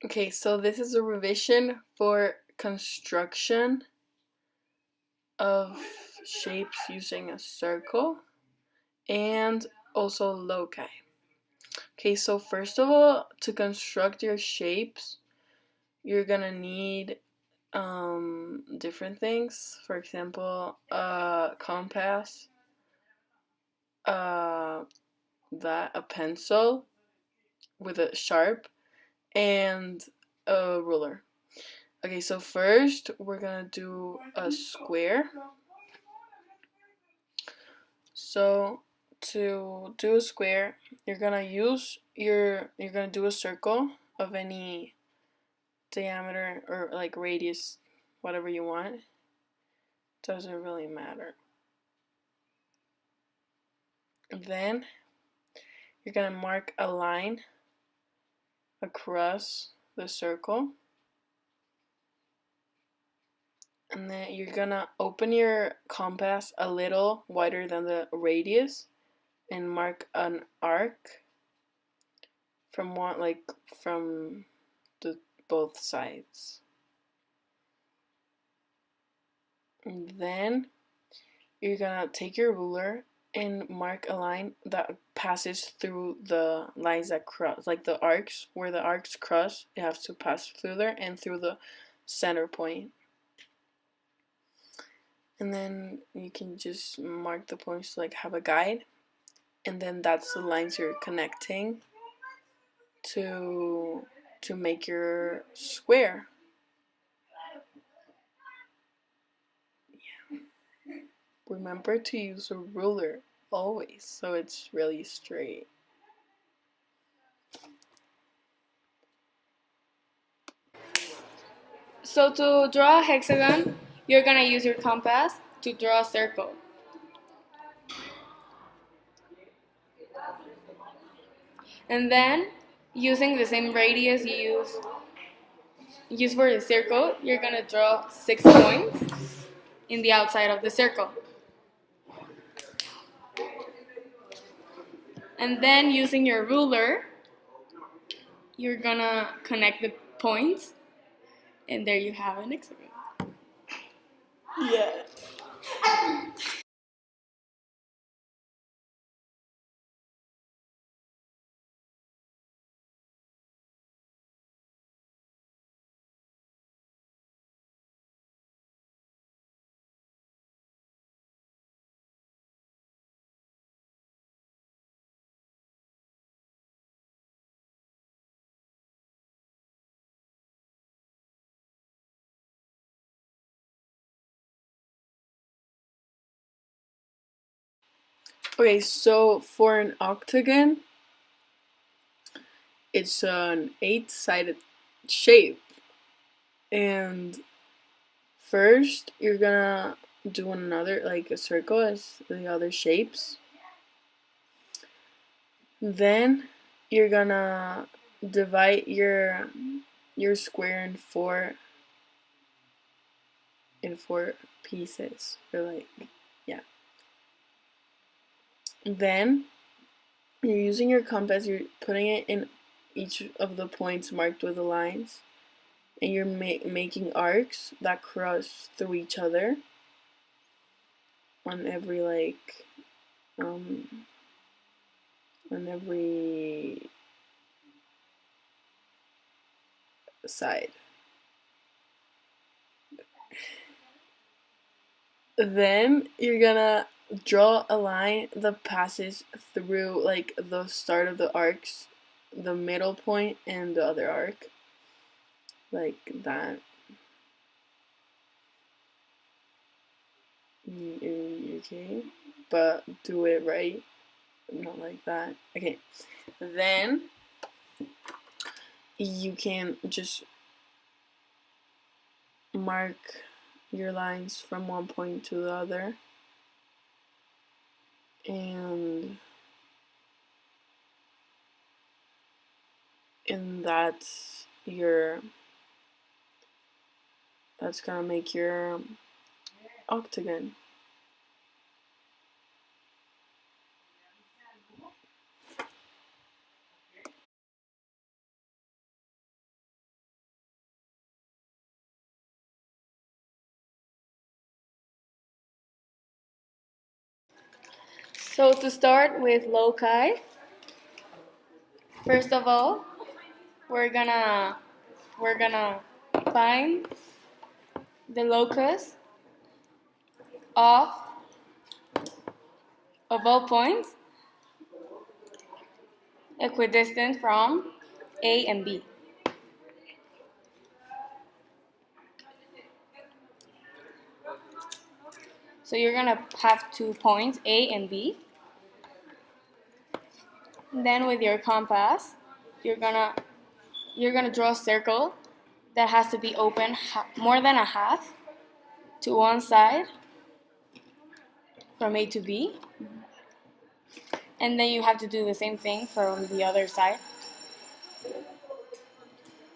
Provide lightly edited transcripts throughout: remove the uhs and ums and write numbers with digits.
Okay, so this is a revision for construction of shapes using a circle and also loci. Okay, so first of all, to construct your shapes, you're gonna need different things. For example, a compass, uh, a pencil with a sharp, and a ruler. Okay, so first we're gonna do a square. So to do a square, you're gonna do a circle of any diameter or like radius, whatever you want. Doesn't really matter. Then you're gonna mark a line across the circle. And then you're gonna open your compass a little wider than the radius and mark an arc from from the both sides. And then you're gonna take your ruler and mark a line that passes through the lines that cross, like the arcs, where the arcs cross, it has to pass through there and through the center point. And then you can just mark the points to like have a guide, and then that's the lines you're connecting to make your square. Remember to use a ruler always, so it's really straight. So to draw a hexagon, you're gonna use your compass to draw a circle. And then, using the same radius you use for the circle, you're gonna draw 6 points in the outside of the circle. And then using your ruler, you're gonna connect the points, and there you have an hexagon. Yeah. Okay, so for an octagon, it's an 8-sided shape. And first, you're gonna do another, like a circle as the other shapes. Then you're gonna divide your square in four pieces, or like, yeah. Then you're using your compass, you're putting it in each of the points marked with the lines, and you're making arcs that cross through each other on every on every side. Then you're gonna draw a line that passes through like the start of the arcs, the middle point, and the other arc, like that. Okay, but do it right, not like that. Okay, then you can just mark your lines from one point to the other, and that's gonna make your octagon. So to start with loci, first of all, we're gonna find the locus of all points equidistant from A and B. So you're gonna have 2 points, A and B. And then with your compass, you're gonna draw a circle that has to be open more than a half to one side from A to B. And then you have to do the same thing from the other side.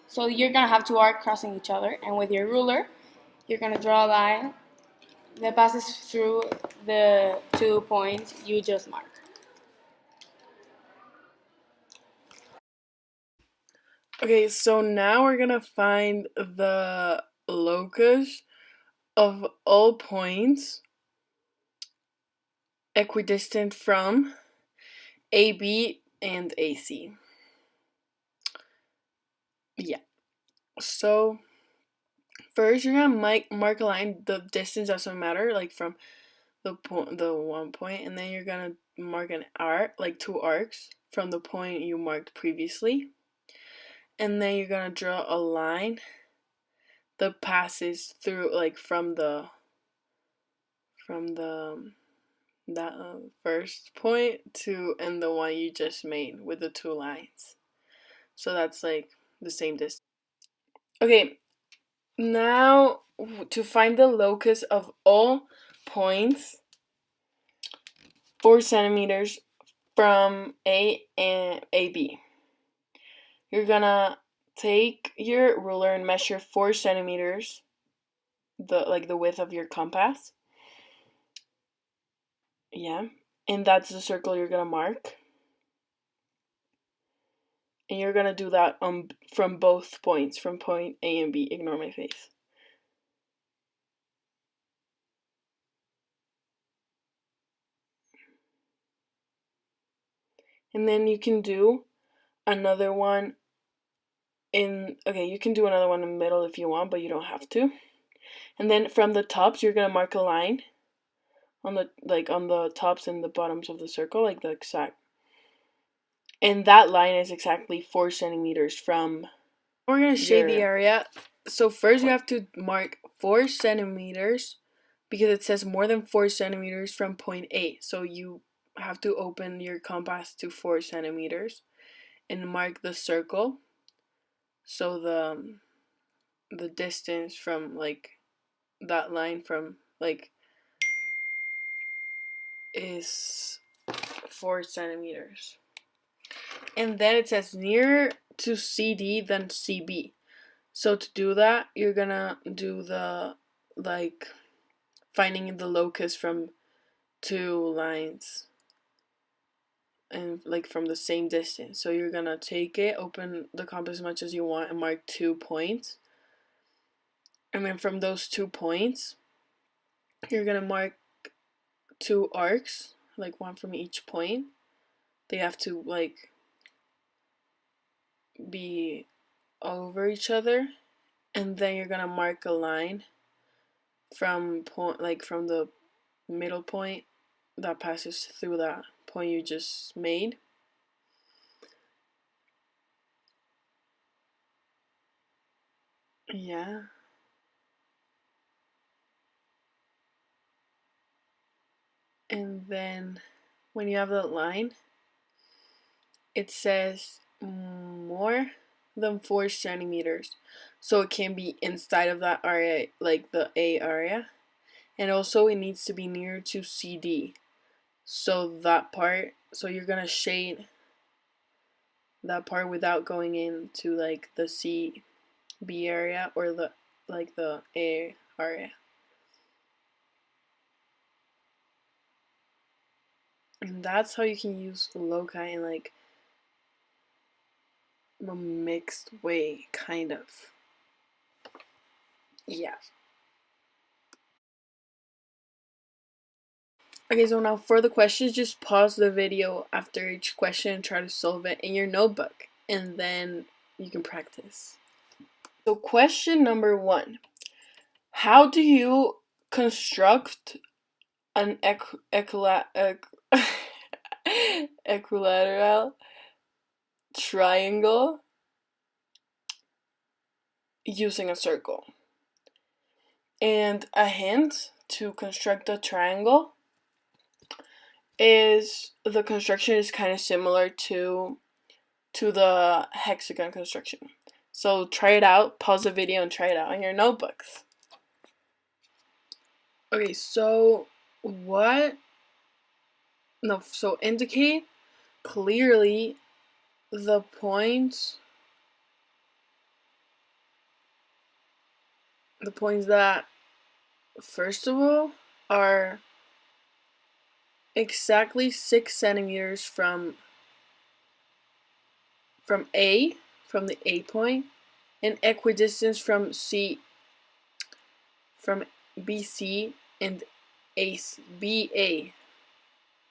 So you're gonna have 2 arcs crossing each other, and with your ruler, you're gonna draw a line that passes through the 2 points you just marked. Okay, so now we're gonna find the locus of all points equidistant from AB and AC. Yeah. So first you're gonna mark a line. The distance doesn't matter, like from the 1 point, and then you're gonna mark an arc, like 2 arcs from the point you marked previously, and then you're gonna draw a line that passes through, like from the that first point to and the one you just made with the 2 lines. So that's like the same distance. Okay, now to find the locus of all points 4 centimeters from A and AB. You're gonna take your ruler and measure 4 centimeters, the width of your compass. Yeah, and that's the circle you're gonna mark. And you're gonna do that from both points, from point A and B. Ignore my face. And then you can do another one you can do another one in the middle if you want, but you don't have to. And then from the tops, you're gonna mark a line on the tops and the bottoms of the circle, like the exact. And that line is exactly 4 centimeters from. We're gonna shade the area. So first you have to mark 4 centimeters because it says more than 4 centimeters from point A. So you have to open your compass to 4 centimeters and mark the circle. So the distance from like that line from like is 4 centimeters. And then it says nearer to CD than CB. So to do that, you're gonna do the like finding the locus from 2 lines and like from the same distance. So you're gonna take it, open the compass as much as you want, and mark 2 points. And then from those 2 points, you're gonna mark 2 arcs, like one from each point. They have to like be over each other, and then you're gonna mark a line from from the middle point that passes through that point you just made. Yeah. And then when you have that line, it says more than 4 centimeters. So it can be inside of that area, like the A area. And also it needs to be near to CD. So that part, so you're gonna shade that part without going into like the CB area or the A area. And that's how you can use loci in like a mixed way, kind of. Yeah. Okay, so now for the questions, just pause the video after each question and try to solve it in your notebook, and then you can practice. So question number 1. How do you construct an equilateral triangle using a circle? And a hint to construct a triangle is the construction is kind of similar to the hexagon construction. So try it out, pause the video and try it out in your notebooks. Okay, so indicate clearly the points that, first of all, are exactly 6 centimeters from the A point, and equidistant from BC and BA.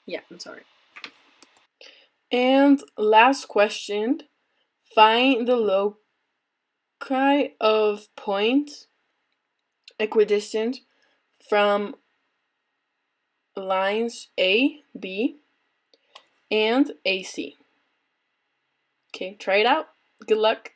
Yeah, I'm sorry. And last question, find the loci of points equidistant from lines A, B, and AC. Okay, try it out. Good luck.